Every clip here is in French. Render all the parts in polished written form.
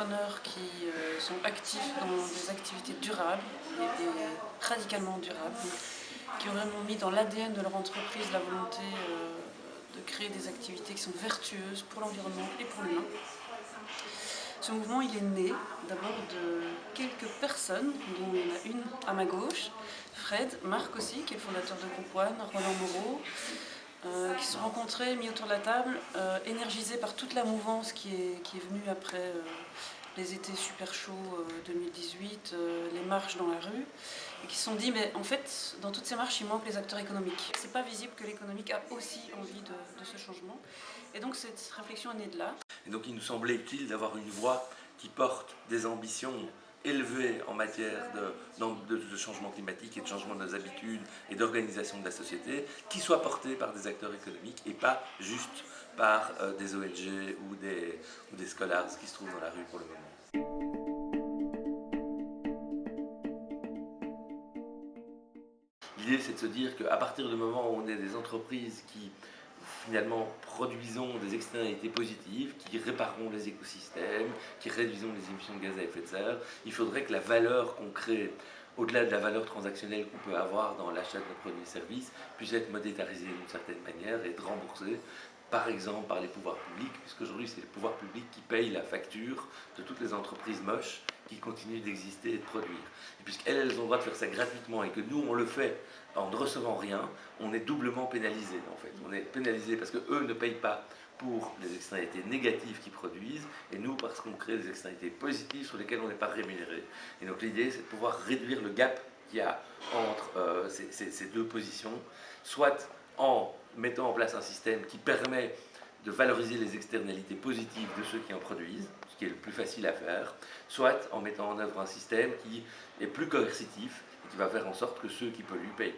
entrepreneurs qui sont actifs dans des activités durables et radicalement durables, qui ont vraiment mis dans l'ADN de leur entreprise la volonté de créer des activités qui sont vertueuses pour l'environnement et pour l'humain. Ce mouvement, il est né d'abord de quelques personnes, dont il y en a une à ma gauche, Fred, Marc aussi, qui est le fondateur de Groupe One, Roland Moreau, qui se sont rencontrés, mis autour de la table, énergisés par toute la mouvance qui est venue après les étés super chauds 2018, les marches dans la rue, et qui se sont dit, mais en fait, dans toutes ces marches, il manque les acteurs économiques. C'est pas visible que l'économique a aussi envie de ce changement. Et donc cette réflexion est née de là. Et donc il nous semblait utile d'avoir une voix qui porte des ambitions élevées en matière de changement climatique et de changement de nos habitudes et d'organisation de la société, qui soit portée par des acteurs économiques et pas juste par des ONG ou des scholars qui se trouvent dans la rue pour le moment. L'idée, c'est de se dire qu'à partir du moment où on est des entreprises qui finalement produisons des externalités positives, qui réparons les écosystèmes, qui réduisons les émissions de gaz à effet de serre, il faudrait que la valeur qu'on crée, au-delà de la valeur transactionnelle qu'on peut avoir dans l'achat de nos produits et services, puisse être monétarisée d'une certaine manière et être remboursée, par exemple par les pouvoirs publics, puisqu'aujourd'hui c'est les pouvoirs publics qui payent la facture de toutes les entreprises moches qui continuent d'exister et de produire. Et puisqu'elles ont le droit de faire ça gratuitement et que nous on le fait en ne recevant rien, on est doublement pénalisé en fait. On est pénalisé parce qu'eux ne payent pas pour les externalités négatives qu'ils produisent, et nous parce qu'on crée des externalités positives sur lesquelles on n'est pas rémunéré. Et donc l'idée c'est de pouvoir réduire le gap qu'il y a entre ces deux positions, soit en mettant en place un système qui permet de valoriser les externalités positives de ceux qui en produisent, ce qui est le plus facile à faire, soit en mettant en œuvre un système qui est plus coercitif et qui va faire en sorte que ceux qui polluent payent.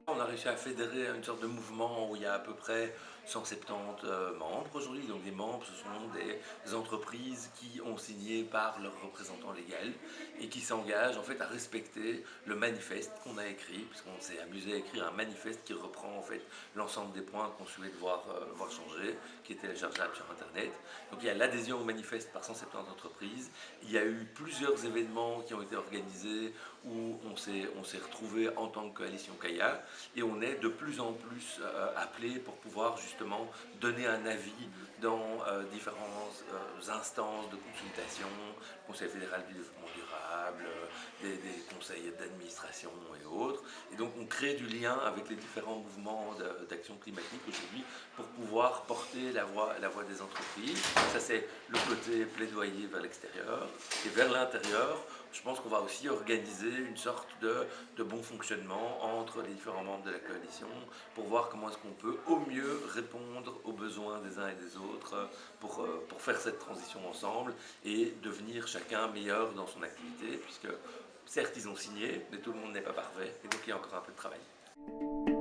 On a réussi à fédérer une sorte de mouvement où il y a à peu près 170 membres aujourd'hui. Donc des membres, ce sont des entreprises qui ont signé par leur représentant légal et qui s'engagent en fait à respecter le manifeste qu'on a écrit, puisqu'on s'est amusé à écrire un manifeste qui reprend en fait l'ensemble des points qu'on souhaite voir changer, qui est téléchargeable sur Internet. Donc il y a l'adhésion au manifeste par 170 entreprises. Il y a eu plusieurs événements qui ont été organisés où on s'est retrouvés en tant que coalition Kaya. Et on est de plus en plus appelé pour pouvoir justement donner un avis dans différentes instances de consultation, Conseil fédéral du développement durable, des conseils d'administration et autres. Et donc on crée du lien avec les différents mouvements d'action climatique aujourd'hui pour pouvoir porter la voix des entreprises. Ça c'est le côté plaidoyer vers l'extérieur. Et vers l'intérieur, je pense qu'on va aussi organiser une sorte de bon fonctionnement entre les différents membres de la coalition pour voir comment est-ce qu'on peut au mieux répondre aux besoins des uns et des autres pour faire cette transition ensemble et devenir chacun meilleur dans son activité, puisque certes ils ont signé, mais tout le monde n'est pas parfait et donc il y a encore un peu de travail.